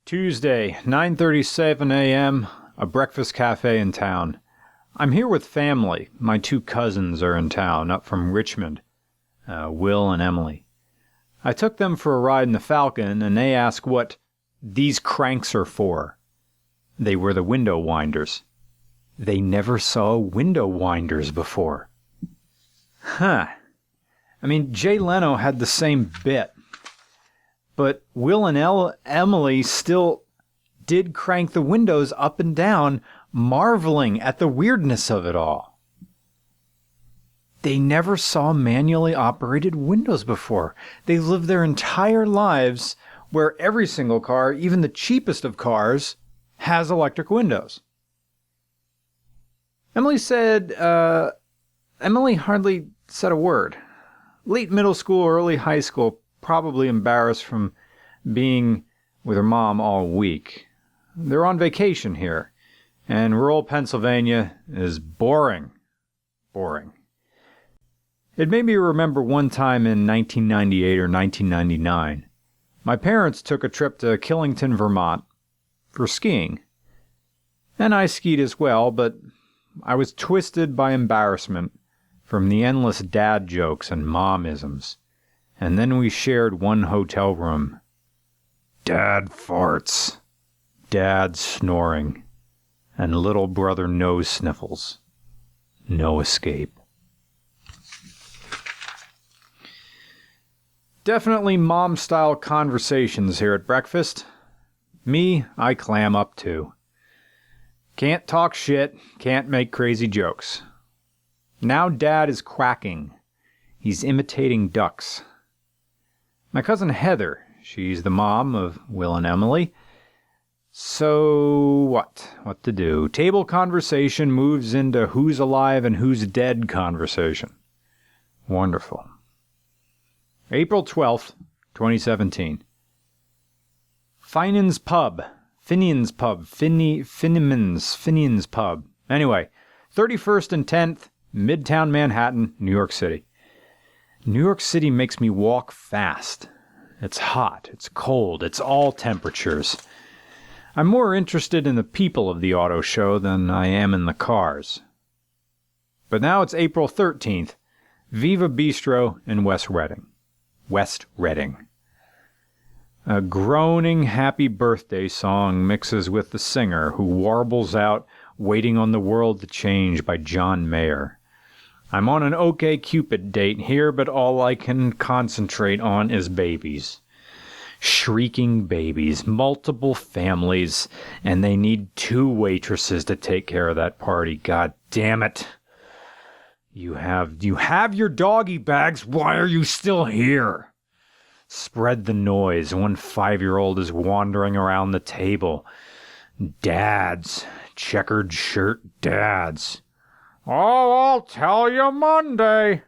Tuesday, 9:37 a.m., a breakfast cafe in town. I'm here with family. My two cousins are in town, up from Richmond, Will and Emily. I took them for a ride in the Falcon, and they asked what these cranks are for. They were the window winders. They never saw window winders before. Huh. I mean, Jay Leno had the same bit. But Will and Emily still did crank the windows up and down, marveling at the weirdness of it all. They never saw manually operated windows before. They lived their entire lives where every single car, even the cheapest of cars, has electric windows. Emily hardly said a word. Late middle school, early high school, probably embarrassed from being with her mom all week. They're on vacation here, and rural Pennsylvania is boring. Boring. It made me remember one time in 1998 or 1999. My parents took a trip to Killington, Vermont for skiing. And I skied as well, but I was twisted by embarrassment from the endless dad jokes and mom-isms. And then we shared one hotel room. Dad farts, Dad snoring, and little brother nose sniffles. No escape. Definitely mom-style conversations here at breakfast. Me, I clam up too. Can't talk shit, can't make crazy jokes. Now Dad is quacking. He's imitating ducks. My cousin Heather, she's the mom of Will and Emily. So what to do? Table conversation moves into who's alive and who's dead conversation. Wonderful. April 12th, 2017. Finian's Pub. Finian's Pub. Anyway, 31st and 10th, Midtown Manhattan, New York City. New York City makes me walk fast. It's hot, it's cold, it's all temperatures. I'm more interested in the people of the auto show than I am in the cars. But now it's April 13th, Viva Bistro in West Reading. A groaning happy birthday song mixes with the singer who warbles out Waiting on the World to Change by John Mayer. I'm on an OkCupid date here, but all I can concentrate on is babies. Shrieking babies, multiple families, and they need 2 waitresses to take care of that party. God damn it. You have your doggy bags. Why are you still here? Spread the noise. One 5-year-old is wandering around the table. Dads. Checkered shirt dads. Oh, I'll tell you Monday.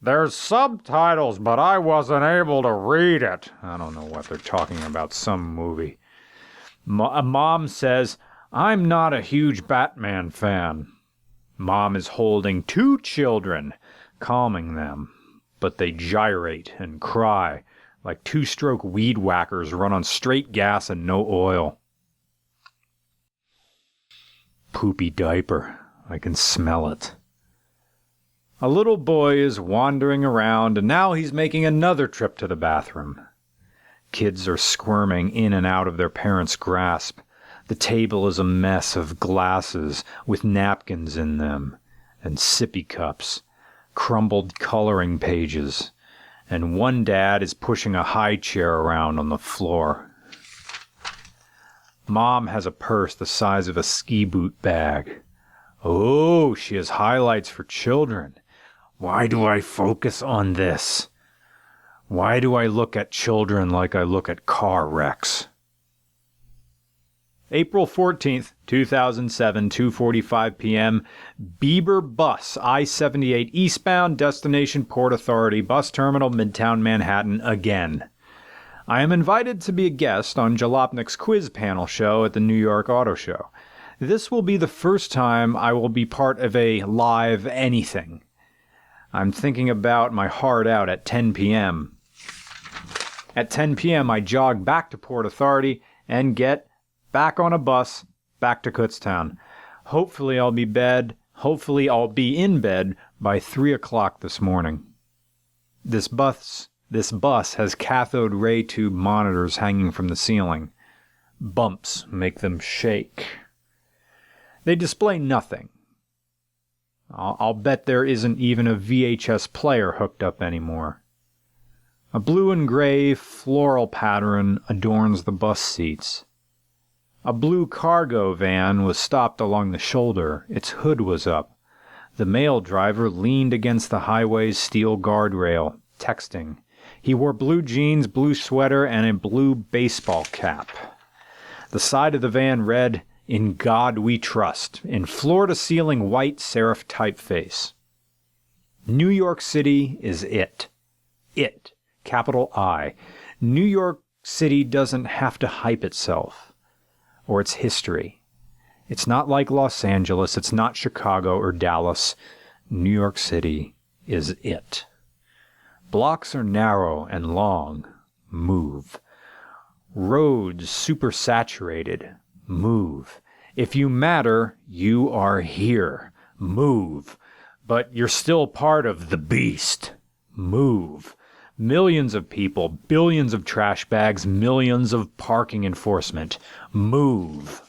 There's subtitles, but I wasn't able to read it. I don't know what they're talking about, some movie. A mom says, I'm not a huge Batman fan. Mom is holding 2 children, calming them, but they gyrate and cry like 2-stroke weed whackers run on straight gas and no oil. Poopy diaper. I can smell it. A little boy is wandering around, and now he's making another trip to the bathroom. Kids are squirming in and out of their parents' grasp. The table is a mess of glasses with napkins in them, and sippy cups, crumbled coloring pages, and one dad is pushing a high chair around on the floor. Mom has a purse the size of a ski boot bag. Oh, she has highlights for children. Why do I focus on this? Why do I look at children like I look at car wrecks? April 14th, 2007, 2:45 p.m. Bieber Bus, I-78 eastbound, destination Port Authority, bus terminal, Midtown Manhattan, again. I am invited to be a guest on Jalopnik's quiz panel show at the New York Auto Show. This will be the first time I will be part of a live anything. I'm thinking about my heart out at 10 p.m. At 10 p.m., I jog back to Port Authority and get back on a bus back to Kutztown. Hopefully I'll be in bed by 3 o'clock this morning. This bus has cathode ray tube monitors hanging from the ceiling. Bumps make them shake. They display nothing. I'll bet there isn't even a VHS player hooked up anymore. A blue and gray floral pattern adorns the bus seats. A blue cargo van was stopped along the shoulder. Its hood was up. The male driver leaned against the highway's steel guardrail, texting. He wore blue jeans, blue sweater, and a blue baseball cap. The side of the van read, "In God We Trust," in floor-to-ceiling white serif typeface. New York City is it. It, capital I. New York City doesn't have to hype itself or its history. It's not like Los Angeles, it's not Chicago or Dallas. New York City is it. Blocks are narrow and long. Move. Roads supersaturated. Move. If you matter, you are here. Move. But you're still part of the beast. Move. Millions of people, billions of trash bags, millions of parking enforcement. Move.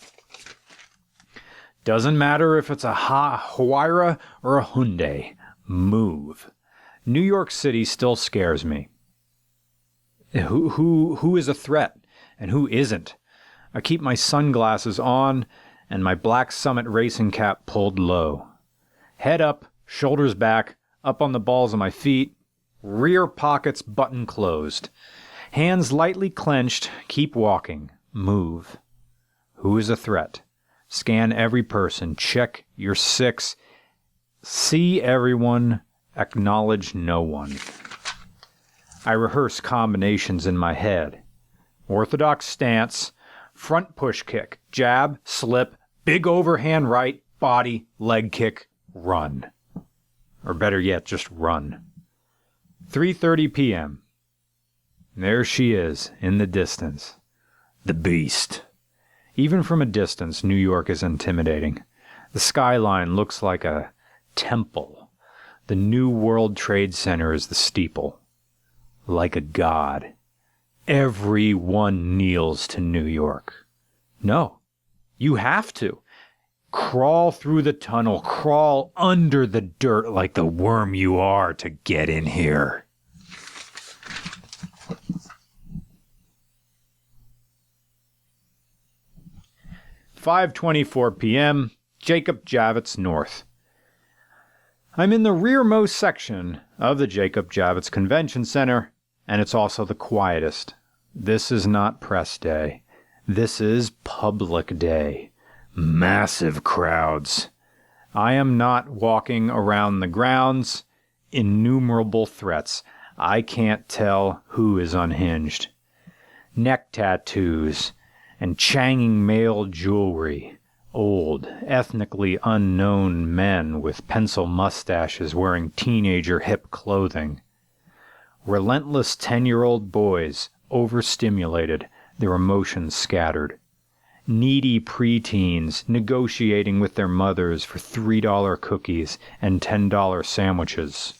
Doesn't matter if it's a Huayra or a Hyundai. Move. New York City still scares me. Who is a threat and who isn't? I keep my sunglasses on and my black Summit racing cap pulled low. Head up, shoulders back, up on the balls of my feet, rear pockets button closed. Hands lightly clenched, keep walking. Move. Who is a threat? Scan every person, check your six, see everyone, acknowledge no one. I rehearse combinations in my head. Orthodox stance, front push kick, jab, slip, big overhand right, body, leg kick, run. Or better yet, just run. 3:30 p.m. There she is, in the distance. The beast. Even from a distance, New York is intimidating. The skyline looks like a temple. The New World Trade Center is the steeple. Like a god. Everyone kneels to New York. No, you have to. Crawl through the tunnel, crawl under the dirt like the worm you are to get in here. "5:24 p.m., Jacob Javits North. I'm in the rearmost section of the Jacob Javits Convention Center, and it's also the quietest. This is not press day. This is public day. Massive crowds. I am not walking around the grounds. Innumerable threats. I can't tell who is unhinged. Neck tattoos and changing male jewelry. Old, ethnically unknown men with pencil mustaches wearing teenager hip clothing. Relentless 10-year-old boys, overstimulated, their emotions scattered. Needy preteens negotiating with their mothers for $3 cookies and $10 sandwiches.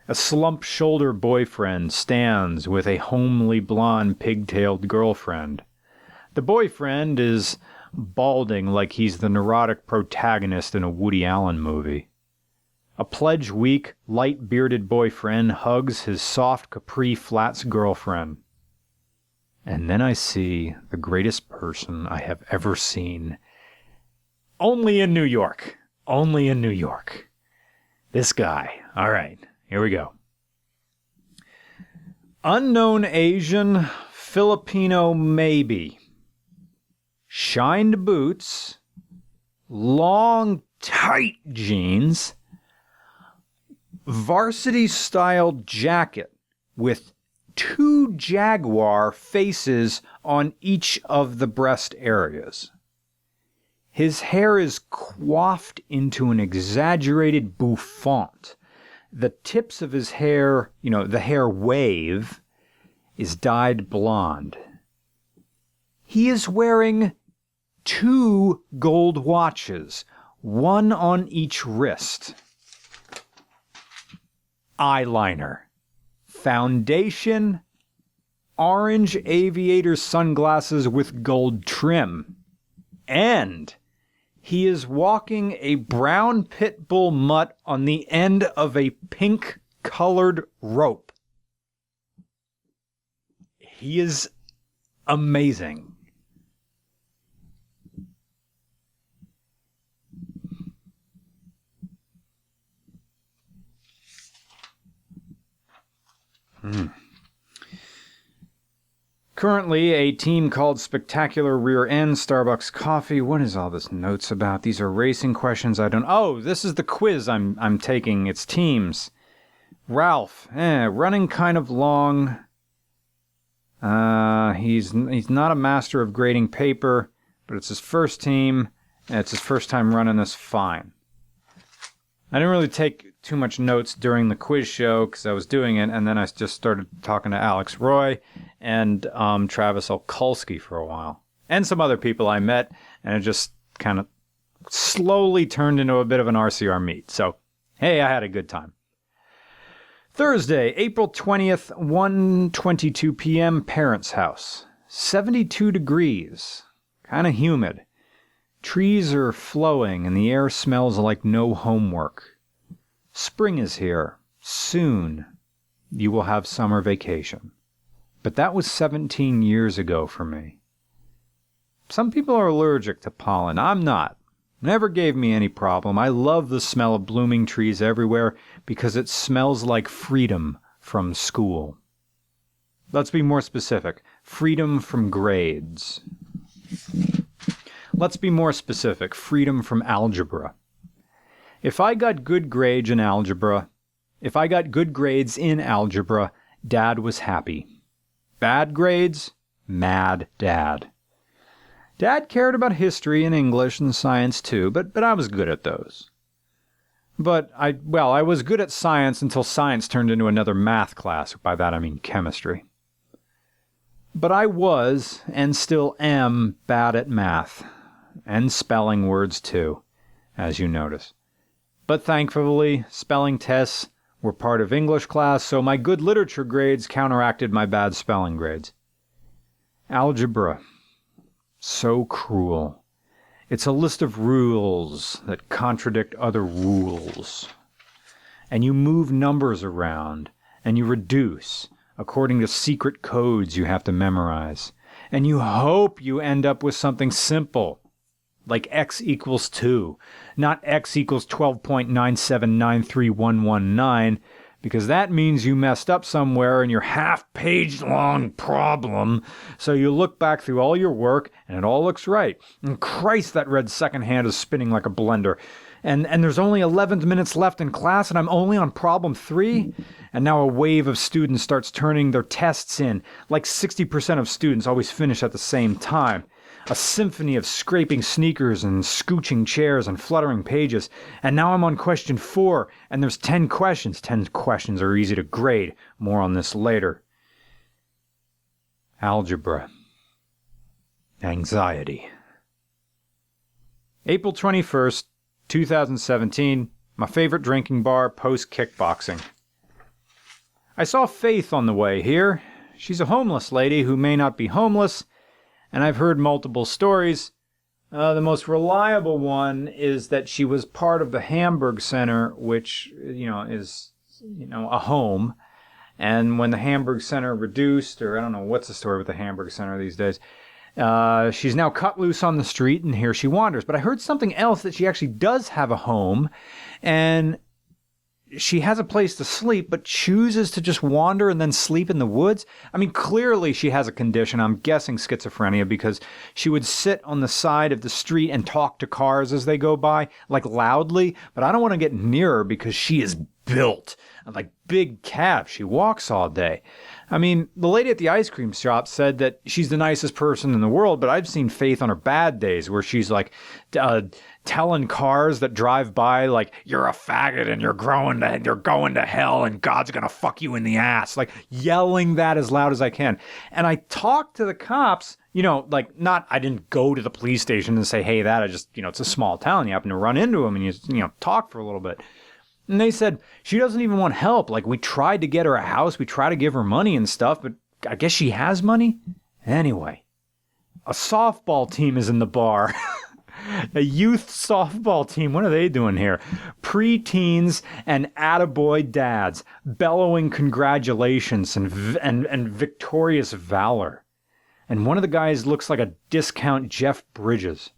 A slump-shoulder boyfriend stands with a homely blonde pigtailed girlfriend. The boyfriend is balding like he's the neurotic protagonist in a Woody Allen movie. A Pledge Week, light-bearded boyfriend hugs his soft capri flats girlfriend. And then I see the greatest person I have ever seen. Only in New York. Only in New York. This guy. All right, here we go. Unknown Asian, Filipino maybe. Shined boots, long, tight jeans, varsity-style jacket with 2 jaguar faces on each of the breast areas. His hair is coiffed into an exaggerated bouffant. The tips of his hair, the hair wave, is dyed blonde. He is wearing 2 gold watches, one on each wrist. Eyeliner, foundation, orange aviator sunglasses with gold trim, and he is walking a brown pit bull mutt on the end of a pink-colored rope. He is amazing. Currently, a team called Spectacular Rear End Starbucks Coffee. What is all this notes about? These are racing questions I don't... Oh, this is the quiz I'm taking. It's teams. Ralph, running kind of long. He's not a master of grading paper, but it's his first team, and it's his first time running this fine. I didn't really take too much notes during the quiz show because I was doing it, and then I just started talking to Alex Roy and Travis Okulski for a while. And some other people I met, and it just kind of slowly turned into a bit of an RCR meet. So, hey, I had a good time. Thursday, April 20th, 1:22 p.m., parents' house. 72 degrees. Kind of humid. Trees are flowing and the air smells like no homework. Spring is here. Soon you will have summer vacation. But that was 17 years ago for me. Some people are allergic to pollen. I'm not. Never gave me any problem. I love the smell of blooming trees everywhere because it smells like freedom from school. Let's be more specific. Freedom from grades. Let's be more specific. Freedom from algebra. If I got good grades in algebra, Dad was happy. Bad grades, mad Dad. Dad cared about history and English and science too, but I was good at those. I was good at science until science turned into another math class. By that I mean chemistry. But I was, and still am, bad at math. And spelling words too, as you notice. But thankfully, spelling tests were part of English class, so my good literature grades counteracted my bad spelling grades. Algebra. So cruel. It's a list of rules that contradict other rules. And you move numbers around, and you reduce according to secret codes you have to memorize. And you hope you end up with something simple, like x equals 2, not x equals 12.9793119, because that means you messed up somewhere in your half-page long problem. So you look back through all your work, and it all looks right. And Christ, that red second hand is spinning like a blender. And there's only 11 minutes left in class, and I'm only on problem 3? And now a wave of students starts turning their tests in. Like 60% of students always finish at the same time. A symphony of scraping sneakers and scooching chairs and fluttering pages. And now I'm on question 4, and there's 10 questions. 10 questions are easy to grade. More on this later. Algebra. Anxiety. April 21st, 2017. My favorite drinking bar post-kickboxing. I saw Faith on the way here. She's a homeless lady who may not be homeless, and I've heard multiple stories. The most reliable one is that she was part of the Hamburg Center, which, is, a home. And when the Hamburg Center reduced, or I don't know what's the story with the Hamburg Center these days, she's now cut loose on the street, and here she wanders. But I heard something else, that she actually does have a home, and she has a place to sleep, but chooses to just wander and then sleep in the woods. I mean, clearly she has a condition. I'm guessing schizophrenia, because she would sit on the side of the street and talk to cars as they go by, like loudly. But I don't want to get near her because she is built like big calf. She walks all day. I mean, the lady at the ice cream shop said that she's the nicest person in the world, but I've seen Faith on her bad days where she's like telling cars that drive by, like, you're a faggot and you're going to hell and God's going to fuck you in the ass. Like, yelling that as loud as I can. And I talked to the cops, I didn't go to the police station and say, hey, I just, it's a small town. You happen to run into them and you talk for a little bit. And they said, she doesn't even want help. Like, we tried to get her a house. We tried to give her money and stuff, but I guess she has money. Anyway, a softball team is in the bar. A youth softball team. What are they doing here? Pre-teens and attaboy dads bellowing congratulations and victorious valor. And one of the guys looks like a discount Jeff Bridges.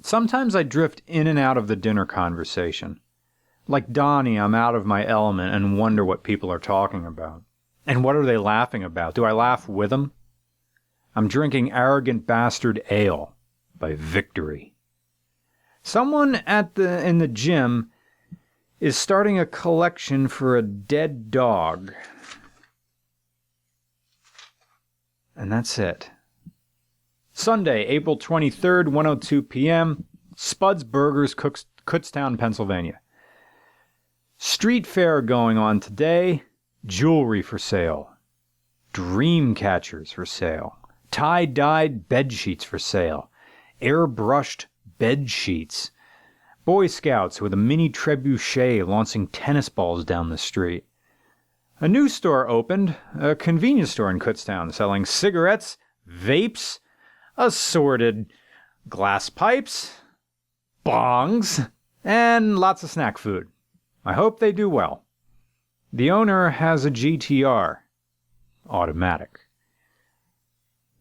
Sometimes I drift in and out of the dinner conversation. Like Donnie, I'm out of my element and wonder what people are talking about. And what are they laughing about? Do I laugh with them? I'm drinking Arrogant Bastard Ale by Victory. Someone in the gym is starting a collection for a dead dog. And that's it. Sunday, April 23rd, 1:02 p.m., Spud's Burgers, Kutztown, Pennsylvania. Street fair going on today. Jewelry for sale. Dream catchers for sale. Tie-dyed bed sheets for sale. Airbrushed bed sheets. Boy Scouts with a mini trebuchet launching tennis balls down the street. A new store opened, a convenience store in Kutztown, selling cigarettes, vapes, assorted glass pipes, bongs, and lots of snack food. I hope they do well. The owner has a GTR. Automatic.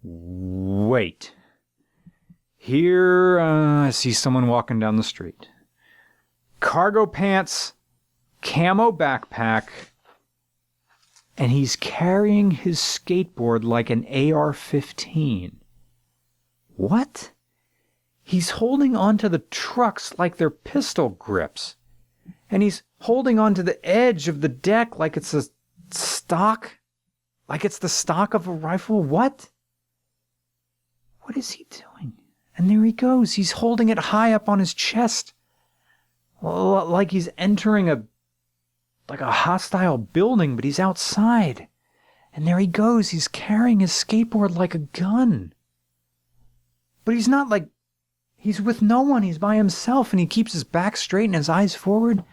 Wait. Here, I see someone walking down the street. Cargo pants, camo backpack, and he's carrying his skateboard like an AR-15. What? He's holding onto the trucks like they're pistol grips. And he's holding onto the edge of the deck like it's a stock. Like it's the stock of a rifle. What? What is he doing? And there he goes. He's holding it high up on his chest. Like he's entering a hostile building, but he's outside. And there he goes. He's carrying his skateboard like a gun. But he's not like, he's with no one. He's by himself, and he keeps his back straight and his eyes forward,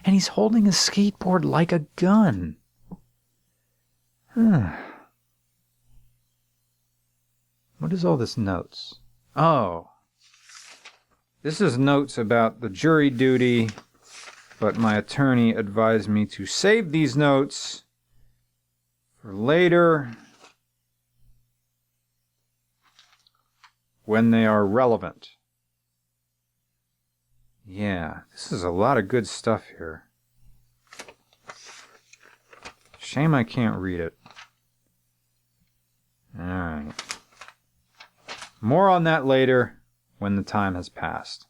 and he's holding his skateboard like a gun. What is all this notes? Oh. This is notes about the jury duty, but my attorney advised me to save these notes for later when they are relevant. Yeah, this is a lot of good stuff here. Shame I can't read it. Alright. More on that later when the time has passed.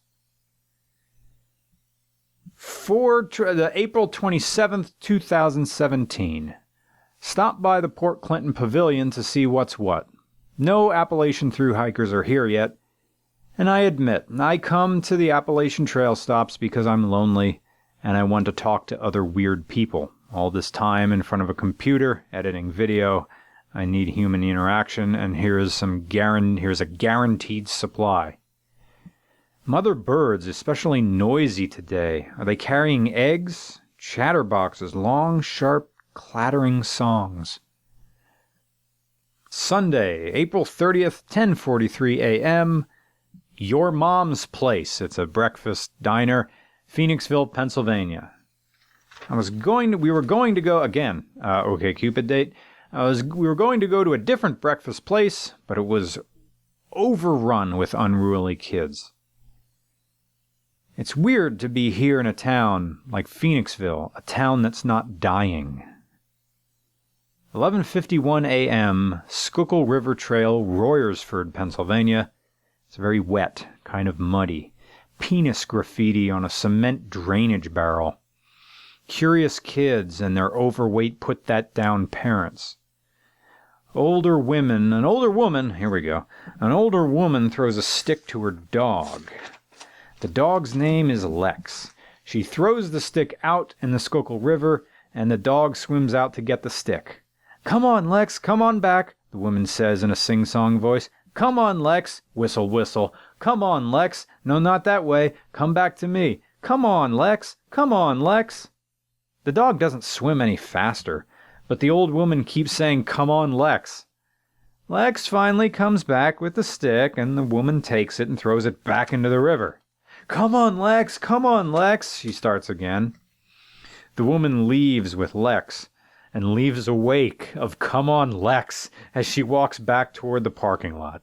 For the April 27th, 2017. Stop by the Port Clinton Pavilion to see what's what. No Appalachian thru hikers are here yet, and I admit, I come to the Appalachian Trail stops because I'm lonely and I want to talk to other weird people. All this time in front of a computer, editing video, I need human interaction, and here's a guaranteed supply. Mother birds, especially noisy today. Are they carrying eggs? Chatterboxes, long, sharp, clattering songs. Sunday, April 30th, 10:43 a.m. Your Mom's Place. It's a breakfast diner, Phoenixville, Pennsylvania. We were going to go again. OkCupid date. We were going to go to a different breakfast place, but it was overrun with unruly kids. It's weird to be here in a town like Phoenixville, a town that's not dying. 11:51 a.m., Schuylkill River Trail, Royersford, Pennsylvania. It's very wet, kind of muddy. Penis graffiti on a cement drainage barrel. Curious kids and their overweight put-that-down parents. An older woman throws a stick to her dog. The dog's name is Lex. She throws the stick out in the Schuylkill River, and the dog swims out to get the stick. "Come on, Lex, come on back," the woman says in a sing-song voice. "Come on, Lex," whistle, whistle. "Come on, Lex. No, not that way. Come back to me. Come on, Lex. Come on, Lex." The dog doesn't swim any faster, but the old woman keeps saying, "Come on, Lex." Lex finally comes back with the stick, and the woman takes it and throws it back into the river. "Come on, Lex, she starts again. The woman leaves with Lex, and leaves a wake of "Come on, Lex," as she walks back toward the parking lot.